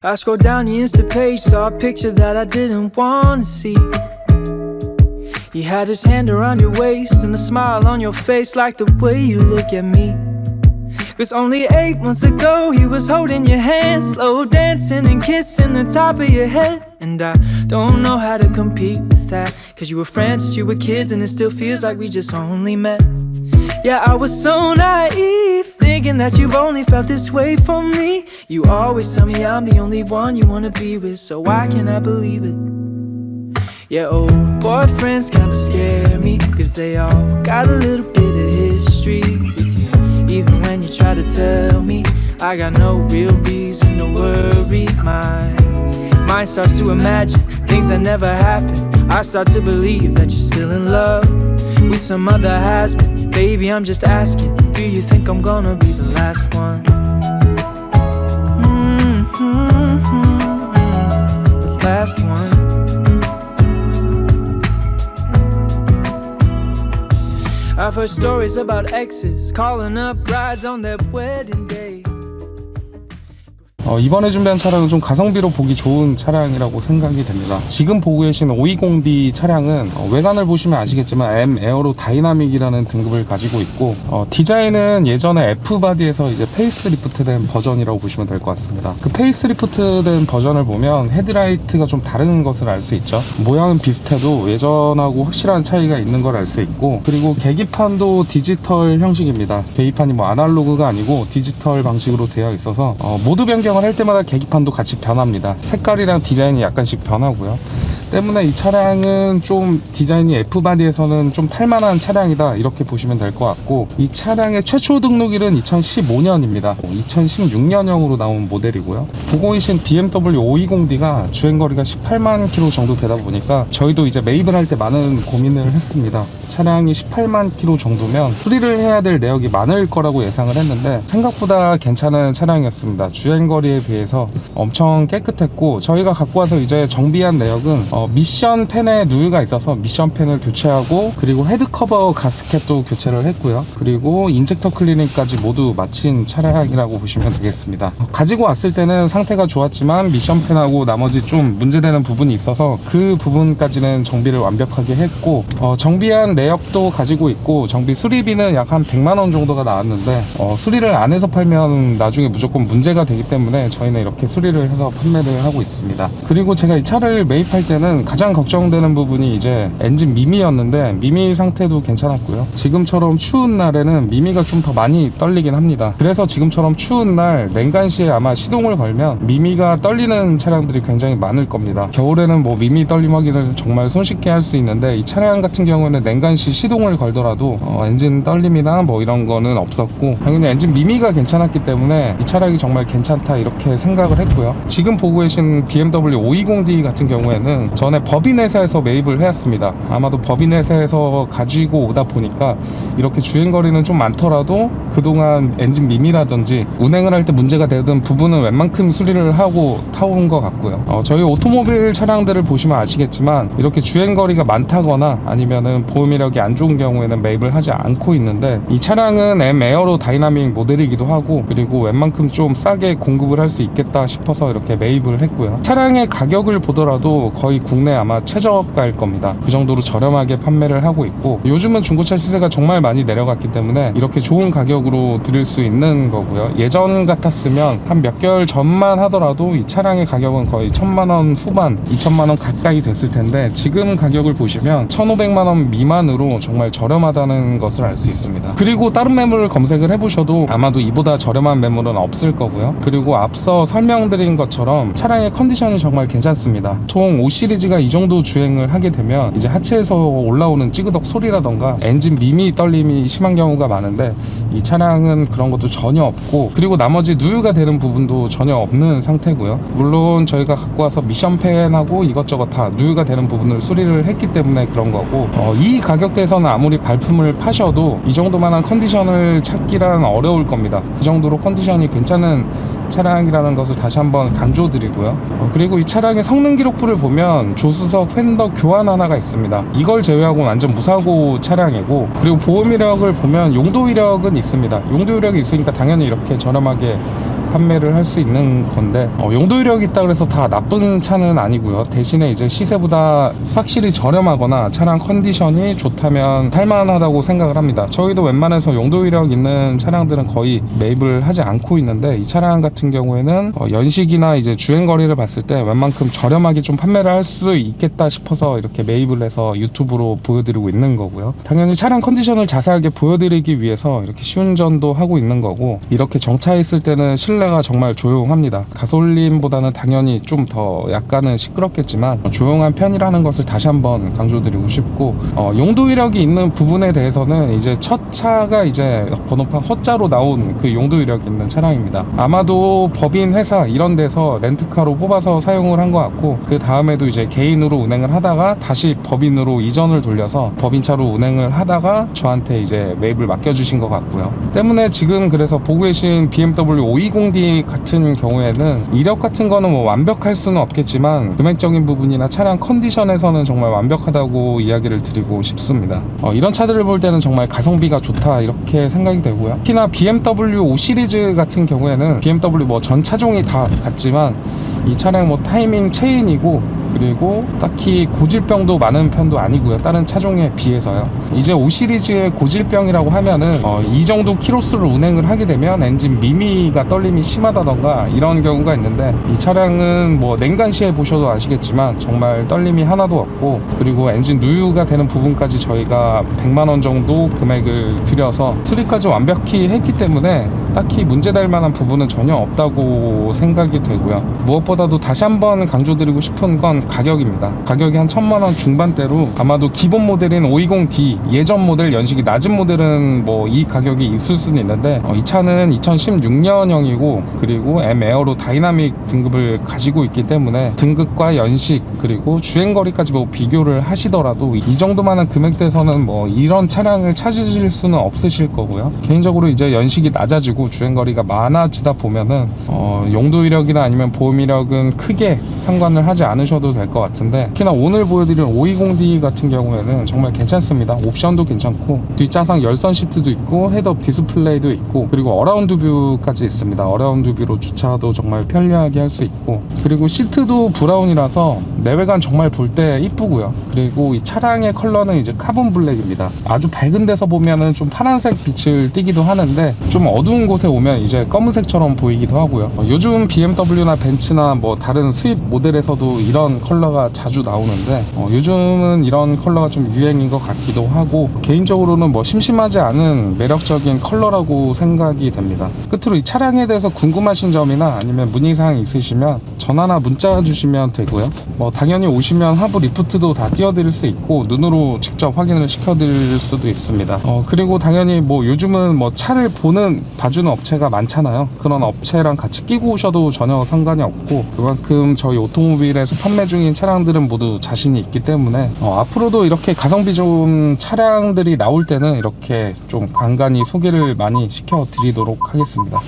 I scrolled down the Insta page, saw a picture that I didn't wanna see. He had his hand around your waist and a smile on your face, like the way you look at me. 'Cause only 8 months ago he was holding your hand, slow dancing and kissing the top of your head. And I don't know how to compete with that, 'cause you were friends since you were kids and it still feels like we just only met. Yeah, I was so naive, thinking that you've only felt this way for me. You always tell me I'm the only one you wanna be with, so why can't I believe it? Yeah, old boyfriends kinda scare me, 'cause they all got a little bit of history with you. Even when you try to tell me I got no real reason to worry, my mind starts to imagine things that never happened. I start to believe that you're still in love with some other has-been. Baby, I'm just asking, do you think I'm gonna be the last one? The last one. I've heard stories about exes calling up brides on their wedding day. 이번에 준비한 차량은 좀 가성비로 보기 좋은 차량이라고 생각이 됩니다. 지금 보고 계신 520D 차량은 외관을 보시면 아시겠지만 M 에어로 다이나믹이라는 등급을 가지고 있고, 디자인은 예전에 F바디에서 이제 페이스리프트된 버전이라고 보시면 될 것 같습니다. 그 페이스리프트된 버전을 보면 헤드라이트가 좀 다른 것을 알 수 있죠. 모양은 비슷해도 예전하고 확실한 차이가 있는 걸 알 수 있고, 그리고 계기판도 디지털 형식입니다. 계기판이 뭐 아날로그가 아니고 디지털 방식으로 되어 있어서 모드 변경 할 때마다 계기판도 같이 변합니다. 색깔이랑 디자인이 약간씩 변하고요. 때문에 이 차량은 좀 디자인이 F바디에서는 좀 탈만한 차량이다, 이렇게 보시면 될 것 같고, 이 차량의 최초 등록일은 2015년입니다 2016년형으로 나온 모델이고요. 보고 계신 BMW 520D가 주행거리가 18만 킬로 정도 되다 보니까 저희도 이제 매입을 할 때 많은 고민을 했습니다. 차량이 18만 킬로 정도면 수리를 해야 될 내역이 많을 거라고 예상을 했는데 생각보다 괜찮은 차량이었습니다. 주행거리에 비해서 엄청 깨끗했고, 저희가 갖고 와서 이제 정비한 내역은 미션 팬에 누유가 있어서 미션 팬을 교체하고, 그리고 헤드커버 가스켓도 교체를 했고요. 그리고 인젝터 클리닝까지 모두 마친 차량이라고 보시면 되겠습니다. 가지고 왔을 때는 상태가 좋았지만 미션 팬하고 나머지 좀 문제되는 부분이 있어서 그 부분까지는 정비를 완벽하게 했고, 정비한 내역도 가지고 있고, 정비 수리비는 약 한 100만원 정도가 나왔는데 수리를 안 해서 팔면 나중에 무조건 문제가 되기 때문에 저희는 이렇게 수리를 해서 판매를 하고 있습니다. 그리고 제가 이 차를 매입할 때는 가장 걱정되는 부분이 이제 엔진 미미였는데 미미 상태도 괜찮았고요. 지금처럼 추운 날에는 미미가 좀 더 많이 떨리긴 합니다. 그래서 지금처럼 추운 날 냉간시에 아마 시동을 걸면 미미가 떨리는 차량들이 굉장히 많을 겁니다. 겨울에는 뭐 미미 떨림 확인을 정말 손쉽게 할 수 있는데, 이 차량 같은 경우는 냉간시 시동을 걸더라도 엔진 떨림이나 뭐 이런 거는 없었고, 당연히 엔진 미미가 괜찮았기 때문에 이 차량이 정말 괜찮다, 이렇게 생각을 했고요. 지금 보고 계신 BMW 520D 같은 경우에는 전에 법인회사에서 매입을 해왔습니다. 아마도 법인회사에서 가지고 오다 보니까 이렇게 주행거리는 좀 많더라도 그동안 엔진 미미라든지 운행을 할 때 문제가 되던 부분은 웬만큼 수리를 하고 타온 것 같고요. 저희 오토모빌 차량들을 보시면 아시겠지만 이렇게 주행거리가 많다거나 아니면은 보험이력이 안 좋은 경우에는 매입을 하지 않고 있는데, 이 차량은 M 에어로 다이나믹 모델이기도 하고, 그리고 웬만큼 좀 싸게 공급을 할 수 있겠다 싶어서 이렇게 매입을 했고요. 차량의 가격을 보더라도 거의 국내 아마 최저가일 겁니다. 그 정도로 저렴하게 판매를 하고 있고, 요즘은 중고차 시세가 정말 많이 내려갔기 때문에 이렇게 좋은 가격으로 드릴 수 있는 거고요. 예전 같았으면 한 몇 개월 전만 하더라도 이 차량의 가격은 거의 1000만원 후반, 2000만원 가까이 됐을 텐데, 지금 가격을 보시면 1500만원 미만으로 정말 저렴하다는 것을 알 수 있습니다. 그리고 다른 매물을 검색을 해보셔도 아마도 이보다 저렴한 매물은 없을 거고요. 그리고 앞서 설명드린 것처럼 차량의 컨디션이 정말 괜찮습니다. 보통 5 시리즈가 이 정도 주행을 하게 되면 이제 하체에서 올라오는 찌그덕 소리라던가 엔진 미미 떨림이 심한 경우가 많은데, 이 차량은 그런 것도 전혀 없고, 그리고 나머지 누유가 되는 부분도 전혀 없는 상태고요. 물론 저희가 갖고 와서 미션팬하고 이것저것 다 누유가 되는 부분을 수리를 했기 때문에 그런 거고, 이 가격대에서는 아무리 발품을 파셔도 이 정도만한 컨디션을 찾기란 어려울 겁니다. 그 정도로 컨디션이 괜찮은 차량이라는 것을 다시 한번 강조드리고요. 그리고 이 차량의 성능 기록부를 보면 조수석 팬더 교환 하나가 있습니다. 이걸 제외하고 완전 무사고 차량이고, 그리고 보험 이력을 보면 용도 이력은 있습니다. 용도 이력이 있으니까 당연히 이렇게 저렴하게 판매를 할 수 있는 건데 용도 이력이 있다 그래서 다 나쁜 차는 아니고요. 대신에 이제 시세보다 확실히 저렴하거나 차량 컨디션이 좋다면 탈만하다고 생각을 합니다. 저희도 웬만해서 용도 이력 있는 차량들은 거의 매입을 하지 않고 있는데 이 차량 같은 경우에는 연식이나 이제 주행 거리를 봤을 때 웬만큼 저렴하게 좀 판매를 할 수 있겠다 싶어서 이렇게 매입을 해서 유튜브로 보여드리고 있는 거고요. 당연히 차량 컨디션을 자세하게 보여드리기 위해서 이렇게 시운전도 하고 있는 거고, 이렇게 정차했을 때는 실내가 정말 조용합니다. 가솔린보다는 당연히 좀 더 약간은 시끄럽겠지만 조용한 편이라는 것을 다시 한번 강조드리고 싶고, 용도 이력이 있는 부분에 대해서는 이제 첫 차가 이제 번호판 허자로 나온 그 용도 이력이 있는 차량입니다. 아마도 법인 회사 이런 데서 렌트카로 뽑아서 사용을 한 것 같고, 그 다음에도 이제 개인으로 운행을 하다가 다시 법인으로 이전을 돌려서 법인차로 운행을 하다가 저한테 이제 매입을 맡겨주신 것 같고요. 때문에 지금 그래서 보고 계신 BMW 520D 같은 경우에는 이력 같은 거는 뭐 완벽할 수는 없겠지만 금액적인 부분이나 차량 컨디션에서는 정말 완벽하다고 이야기를 드리고 싶습니다. 이런 차들을 볼 때는 정말 가성비가 좋다 이렇게 생각이 되고요. 특히나 BMW 5 시리즈 같은 경우에는 BMW 뭐 전 차종이 다 같지만 이 차량 뭐 타이밍 체인이고, 그리고 딱히 고질병도 많은 편도 아니고요. 다른 차종에 비해서요. 이제 5 시리즈의 고질병이라고 하면은 이 정도 키로수를 운행을 하게 되면 엔진 미미가 떨림이 심하다던가 이런 경우가 있는데, 이 차량은 뭐 냉간시에 보셔도 아시겠지만 정말 떨림이 하나도 없고, 그리고 엔진 누유가 되는 부분까지 저희가 100만원 정도 금액을 들여서 수리까지 완벽히 했기 때문에 딱히 문제될 만한 부분은 전혀 없다고 생각이 되고요. 무엇보다도 다시 한번 강조드리고 싶은 건 가격입니다. 가격이 한 1000만원 중반대로 아마도 기본 모델인 520D 예전 모델 연식이 낮은 모델은 뭐 이 가격이 있을 수는 있는데, 이 차는 2016년형이고 그리고 M 에어로 다이나믹 등급을 가지고 있기 때문에 등급과 연식 그리고 주행거리까지 뭐 비교를 하시더라도 이 정도만한 금액대에서는 뭐 이런 차량을 찾으실 수는 없으실 거고요. 개인적으로 이제 연식이 낮아지고 주행거리가 많아지다 보면은 용도 이력이나 아니면 보험 이력은 크게 상관을 하지 않으셔도 될 것 같은데, 특히나 오늘 보여드릴 520D 같은 경우에는 정말 괜찮습니다. 옵션도 괜찮고 뒷좌석 열선 시트도 있고 헤드업 디스플레이도 있고, 그리고 어라운드 뷰까지 있습니다. 어라운드 뷰로 주차도 정말 편리하게 할 수 있고, 그리고 시트도 브라운이라서 내외관 정말 볼 때 이쁘고요. 그리고 이 차량의 컬러는 이제 카본 블랙입니다. 아주 밝은 데서 보면은 좀 파란색 빛을 띠기도 하는데, 좀 어두운 곳에 오면 이제 검은색처럼 보이기도 하고요. 요즘 BMW나 벤츠나 뭐 다른 수입 모델에서도 이런 컬러가 자주 나오는데, 요즘은 이런 컬러가 좀 유행인 것 같기도 하고, 개인적으로는 뭐 심심하지 않은 매력적인 컬러라고 생각이 됩니다. 끝으로 이 차량에 대해서 궁금하신 점이나 아니면 문의사항 있으시면 전화나 문자 주시면 되고요. 뭐 당연히 오시면 하부 리프트도 다 띄워드릴 수 있고 눈으로 직접 확인을 시켜드릴 수도 있습니다. 그리고 당연히 뭐 요즘은 뭐 차를 봐주는 업체가 많잖아요. 그런 업체랑 같이 끼고 오셔도 전혀 상관이 없고, 그만큼 저희 오토모빌에서 판매 중인 차량들은 모두 자신이 있기 때문에 앞으로도 이렇게 가성비 좋은 차량들이 나올 때는 이렇게 좀 간간히 소개를 많이 시켜드리도록 하겠습니다.